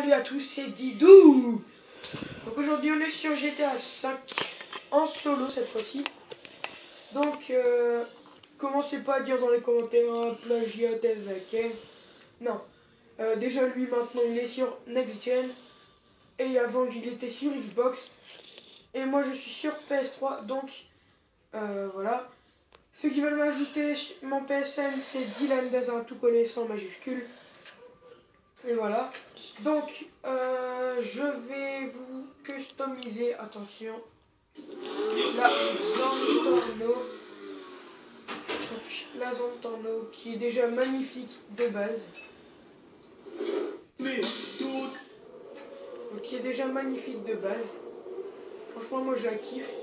Salut à tous, c'est Didou. Donc aujourd'hui on est sur GTA 5 en solo cette fois-ci. Donc commencez pas à dire dans les commentaires plagiat Vaken. Non. Déjà lui maintenant il est sur Next Gen. Et avant il était sur Xbox. Et moi je suis sur PS3. Donc voilà. Ceux qui veulent m'ajouter mon PSN c'est Dylan dans un tout collé sans majuscule. Et voilà. Donc, je vais vous customiser, attention, la zone torno. Donc, la zone torno qui est déjà magnifique de base. Donc, qui est déjà magnifique de base. Franchement, moi je la kiffe.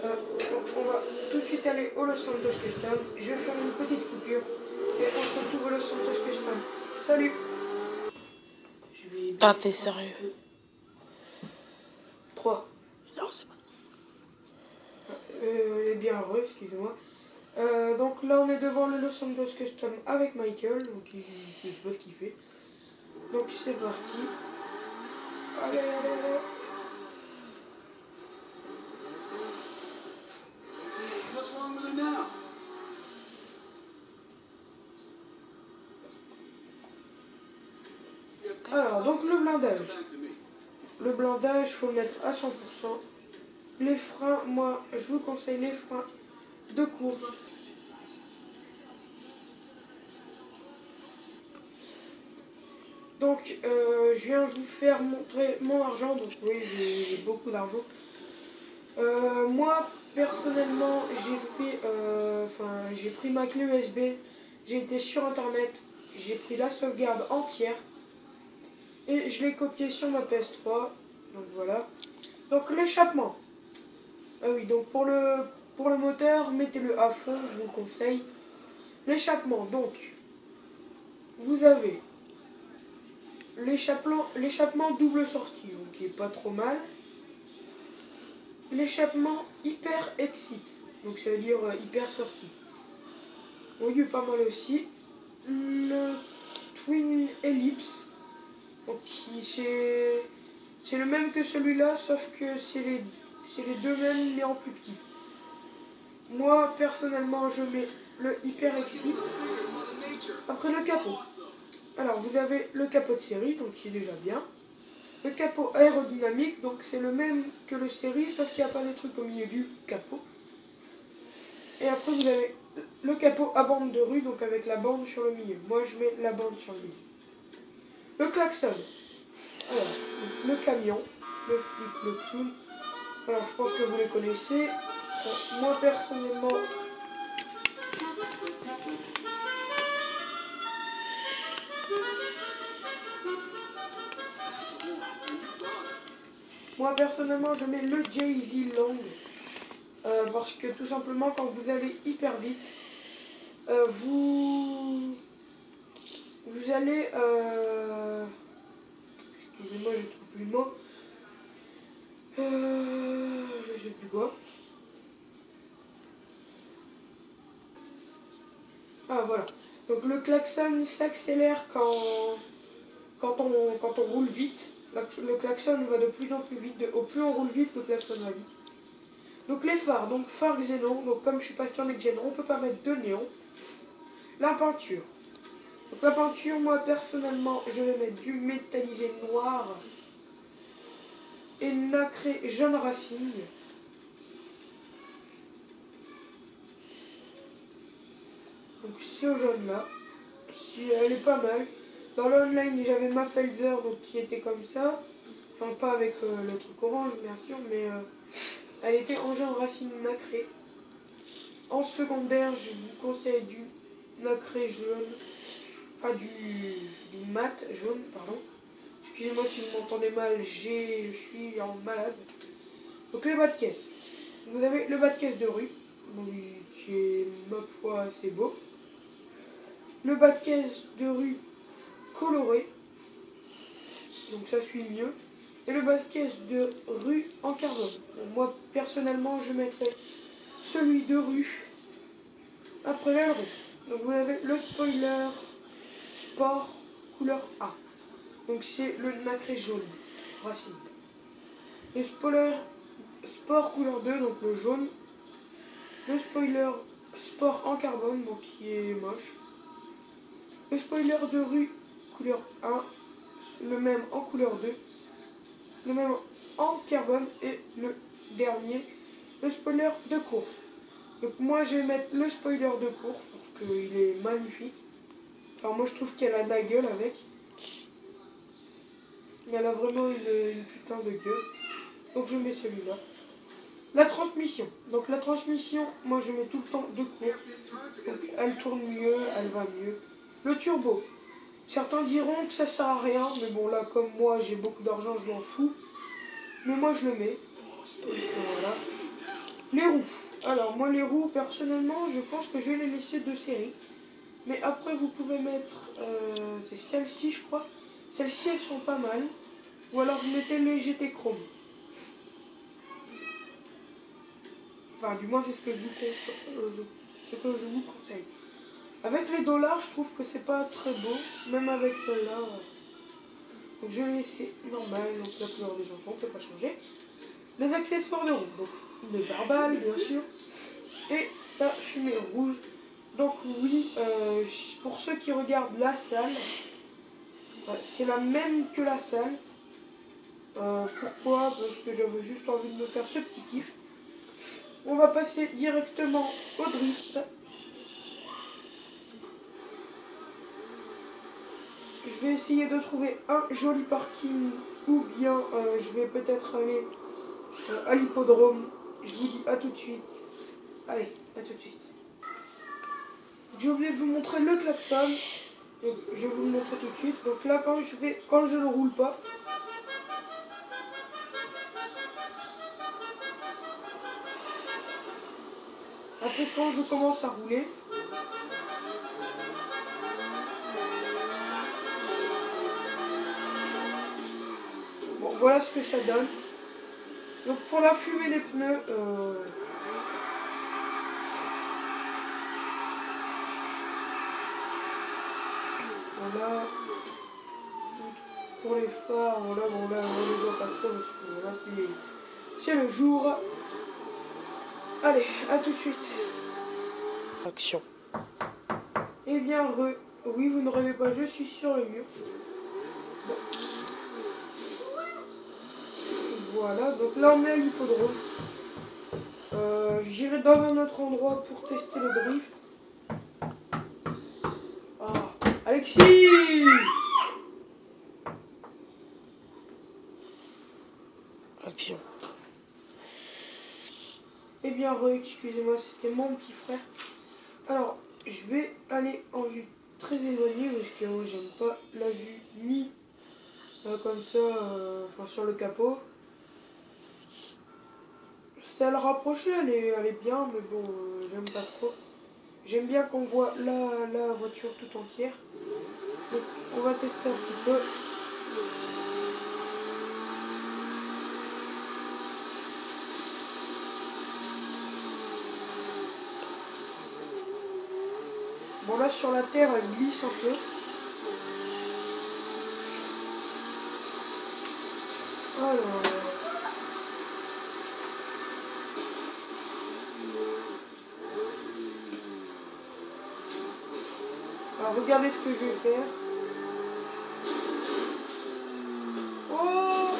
On va tout de suite aller au Los Santos Custom. Je vais faire une petite coupure et on se retrouve au Los Santos Custom. Salut! Ah, t'es sérieux? 3. Non, c'est pas. Bien heureux, excusez-moi. Donc là, on est devant le Los Santos Custom avec Michael. Donc, je sais pas ce qu'il fait. Donc, c'est parti. Allez, allez, allez. Alors, donc le blindage. Le blindage, faut le mettre à 100%. Les freins, moi, je vous conseille les freins de course. Donc, je viens vous faire montrer mon argent. Donc, oui, j'ai beaucoup d'argent. Moi, personnellement, j'ai pris ma clé USB. J'ai été sur Internet. J'ai pris la sauvegarde entière. Et je l'ai copié sur ma PS3. Donc, voilà. Donc, l'échappement. Ah oui, donc pour le moteur, mettez-le à fond, je vous le conseille. L'échappement, donc, vous avez l'échappement double sortie, donc qui est pas trop mal. L'échappement hyper exit, donc ça veut dire hyper sortie. Donc il est pas mal aussi. Le twin ellipse, donc c'est le même que celui-là, sauf que c'est les deux mêmes mais en plus petit. Moi personnellement je mets le hyper exit. Après le capot. Alors vous avez le capot de série, donc qui est déjà bien. Le capot aérodynamique, donc c'est le même que le série, sauf qu'il n'y a pas des trucs au milieu du capot. Et après vous avez le capot à bande de rue, donc avec la bande sur le milieu. Moi je mets la bande sur le milieu. Le klaxon. Alors, le camion, le flic, le clown. Alors je pense que vous les connaissez. Moi personnellement, je mets le Jay-Z Long. Parce que tout simplement quand vous allez hyper vite, vous allez... excusez-moi, je trouve plus le mot. Je sais plus quoi. Ah voilà. Donc le klaxon s'accélère quand on roule vite. Le klaxon va de plus en plus vite. Au plus on roule vite, le klaxon va vite. Donc les phares, donc phare xénon. Donc comme je suis pas sur les xénon, on peut pas mettre de néon. La peinture. Donc la peinture, moi personnellement, je vais mettre du métallisé noir et nacré jaune racine. Donc ce jaune là, si elle est pas mal. Dans le online j'avais ma Felzer donc qui était comme ça. Enfin pas avec le truc orange bien sûr, mais elle était en jaune racine nacré. En secondaire je vous conseille du nacré jaune. Enfin du mat jaune, pardon. Excusez-moi si vous m'entendez mal, je suis en malade. Donc les bas de caisse. Vous avez le bas de caisse de rue, qui est ma foi assez beau. Le bas de caisse de rue coloré, donc ça suit mieux. Et le bas de caisse de rue en carbone. Donc moi personnellement je mettrais celui de rue après l'aileron. Donc vous avez le spoiler sport couleur A. Donc c'est le nacré jaune, Racing. Le spoiler sport couleur 2, donc le jaune. Le spoiler sport en carbone, donc qui est moche. Le spoiler de rue couleur 1, le même en couleur 2. Le même en carbone et le dernier, le spoiler de course. Donc moi je vais mettre le spoiler de course parce qu'il est magnifique. Enfin moi je trouve qu'elle a de la gueule avec. Elle a vraiment une putain de gueule. Donc je mets celui-là. La transmission. Donc la transmission, moi je mets tout le temps de course. Donc elle tourne mieux, elle va mieux. Le turbo. Certains diront que ça sert à rien, mais bon là comme moi j'ai beaucoup d'argent, je m'en fous. Mais moi je le mets. Voilà. Les roues. Alors moi les roues personnellement je pense que je vais les laisser de série. Mais après vous pouvez mettre c'est celles-ci je crois. Celles-ci elles sont pas mal. Ou alors vous mettez les GT Chrome. Enfin du moins c'est ce que je vous conseille. Avec les dollars je trouve que c'est pas très beau. Même avec celle-là. Donc je vais laisser normal. Donc la couleur des jambons on ne peut pas changer. Les accessoires de roue. Donc le pare-balles bien sûr. Et la fumée rouge. Donc oui, pour ceux qui regardent la salle, c'est la même que la salle. Pourquoi? Parce que j'avais juste envie de me faire ce petit kiff. On va passer directement au drift. Je vais essayer de trouver un joli parking ou bien je vais peut-être aller à l'hippodrome. Je vous dis à tout de suite. Allez, à tout de suite. J'ai oublié de vous montrer le klaxon. Donc, je vais vous le montrer tout de suite. Donc là, quand je ne roule pas, après quand je commence à rouler, bon, voilà ce que ça donne. Donc pour la fumée des pneus, voilà. Pour les phares, voilà, bon là on les voit pas trop parce que voilà, c'est le jour. Allez, à tout de suite. Action. Eh bien, oui, vous ne rêvez pas, je suis sur le mur. Bon. Voilà, donc là on est à l'hippodrome. J'irai dans un autre endroit pour tester le drift. Ah, Alexis! Action. Eh bien, excusez-moi, c'était mon petit frère. Alors, je vais aller en vue très éloignée parce que moi j'aime pas la vue ni comme ça, enfin, sur le capot. Celle rapprochée, elle est bien, mais bon, j'aime pas trop. J'aime bien qu'on voit la voiture tout entière. Donc, on va tester un petit peu. Bon là sur la terre elle glisse un peu. Alors. Alors regardez ce que je vais faire. Oh!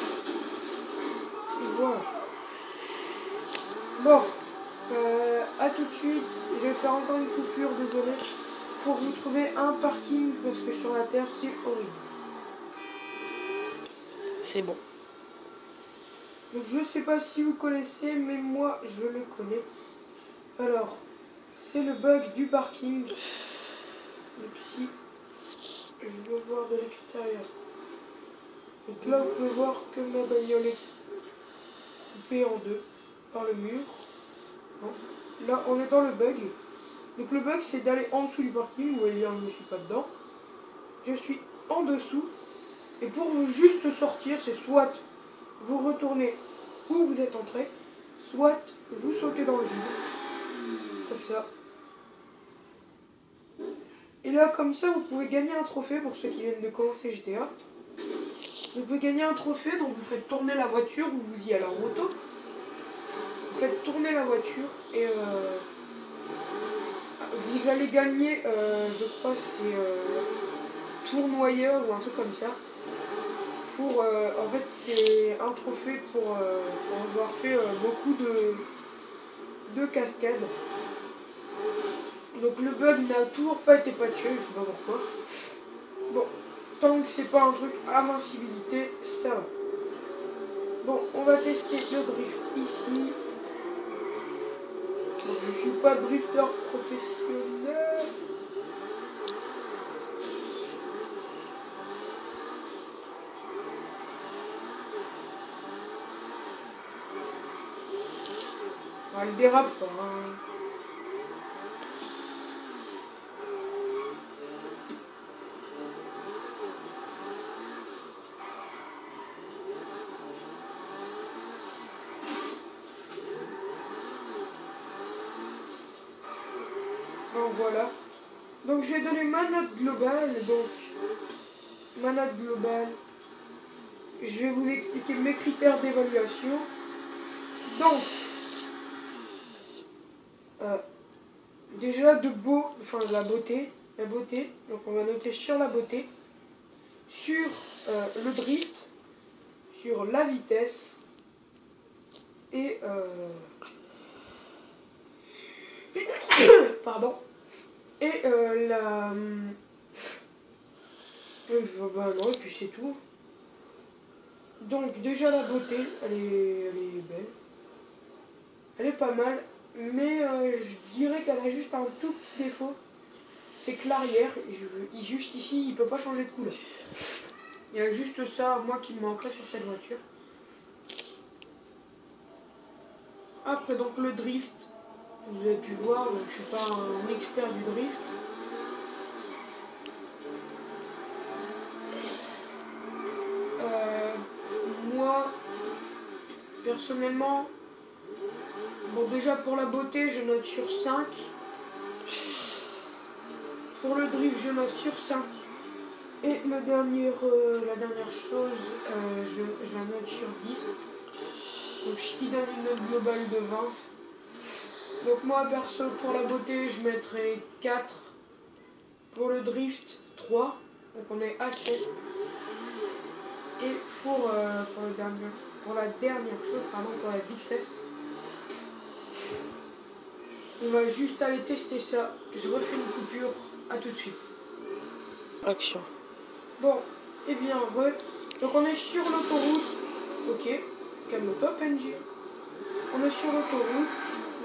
Et voilà. Bon. À tout de suite. Je vais faire encore une coupure, désolé. Pour vous trouver un parking parce que sur la terre c'est horrible. C'est bon. Donc je sais pas si vous connaissez mais moi je le connais. Alors c'est le bug du parking. Donc si je veux voir de l'extérieur. Donc là vous pouvez voir que ma bagnole est coupée en deux par le mur. Bon. Là on est dans le bug. Donc le bug c'est d'aller en dessous du parking. Vous voyez bien je ne suis pas dedans. Je suis en dessous. Et pour vous juste sortir, c'est soit vous retournez où vous êtes entré, soit vous sautez dans le vide. Comme ça. Et là, comme ça, vous pouvez gagner un trophée pour ceux qui viennent de commencer GTA. Vous pouvez gagner un trophée, donc vous faites tourner la voiture, ou vous y allez en moto. Vous faites tourner la voiture et vous allez gagner, je crois c'est tournoyeur ou un truc comme ça. Pour, en fait c'est un trophée pour avoir fait beaucoup de cascades. Donc le bug n'a toujours pas été patché, je sais pas pourquoi. Bon, tant que c'est pas un truc invincibilité, ça va. Bon, on va tester le drift ici. Donc, je suis pas drifter professionnel. Ah, elle dérape pas. Hein. Bon, voilà. Donc je vais donner ma note globale. Donc ma note globale. Je vais vous expliquer mes critères d'évaluation. Donc déjà la beauté. Donc on va noter sur la beauté, sur le drift, sur la vitesse et pardon. Et la... bah non, et puis c'est tout. Donc déjà la beauté, elle est belle. Elle est pas mal. Mais je dirais qu'elle a juste un tout petit défaut. C'est que l'arrière, juste ici, il peut pas changer de couleur. Il y a juste ça, moi, qui me manquerait sur cette voiture. Après, donc le drift. Vous avez pu voir, donc, je suis pas un expert du drift. Moi, personnellement, bon déjà pour la beauté, je note sur 5. Pour le drift, je note sur 5. Et la dernière chose, je la note sur 10. Donc ce qui donne une note globale de 20. Donc moi perso, pour la beauté, je mettrai 4. Pour le drift, 3. Donc on est à 7. Et pour la dernière chose, pour la vitesse, on va juste aller tester ça. Je refais une coupure, à tout de suite. Action. Bon, et bien, donc on est sur l'autoroute. Ok, calme-toi, PNJ. On est sur l'autoroute.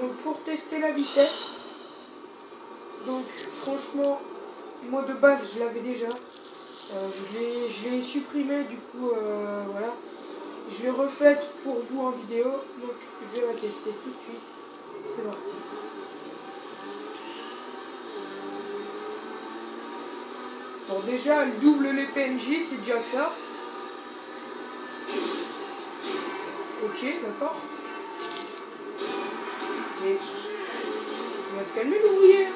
Donc pour tester la vitesse, donc franchement, moi de base, je l'avais déjà. Je l'ai supprimé, du coup, voilà. Je l'ai refaite pour vous en vidéo. Donc je vais la tester tout de suite. C'est parti. Bon, déjà, elle double les PNJ, c'est déjà ça. Ok, d'accord. Mais il va se calmer, l'ouvrier.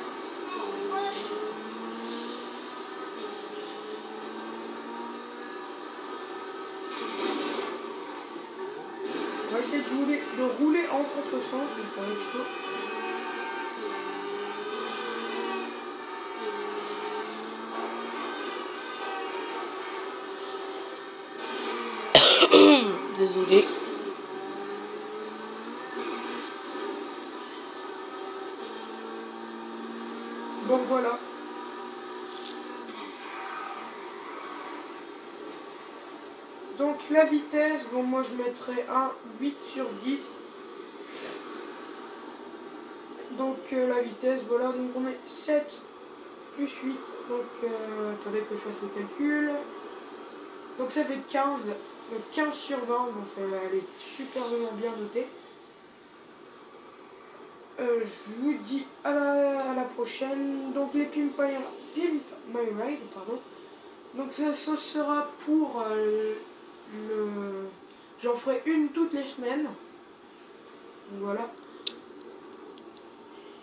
On va essayer de rouler en contresens, mais ça va être chaud. Désolé. Donc voilà. Donc la vitesse, bon moi je mettrais un 8 sur 10. Donc la vitesse, voilà, donc on est 7 plus 8. Donc attendez que je fasse le calcul. Donc ça fait 15. Donc 15 sur 20, donc elle est superbement bien notée. Je vous dis à la prochaine. Donc les Pimp My Ride, pardon. Donc ça sera pour j'en ferai une toutes les semaines. Donc voilà.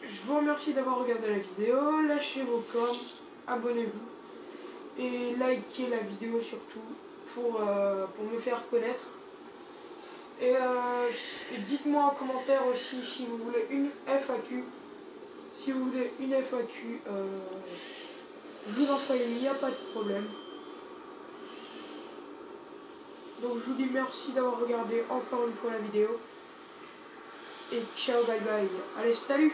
Je vous remercie d'avoir regardé la vidéo. Lâchez vos coms, abonnez-vous et likez la vidéo surtout. pour me faire connaître. Et dites-moi en commentaire aussi si vous voulez une FAQ. Si vous voulez une FAQ, je vous en ferai une, il n'y a pas de problème. Donc je vous dis merci d'avoir regardé encore une fois la vidéo. Et ciao, bye bye. Allez, salut!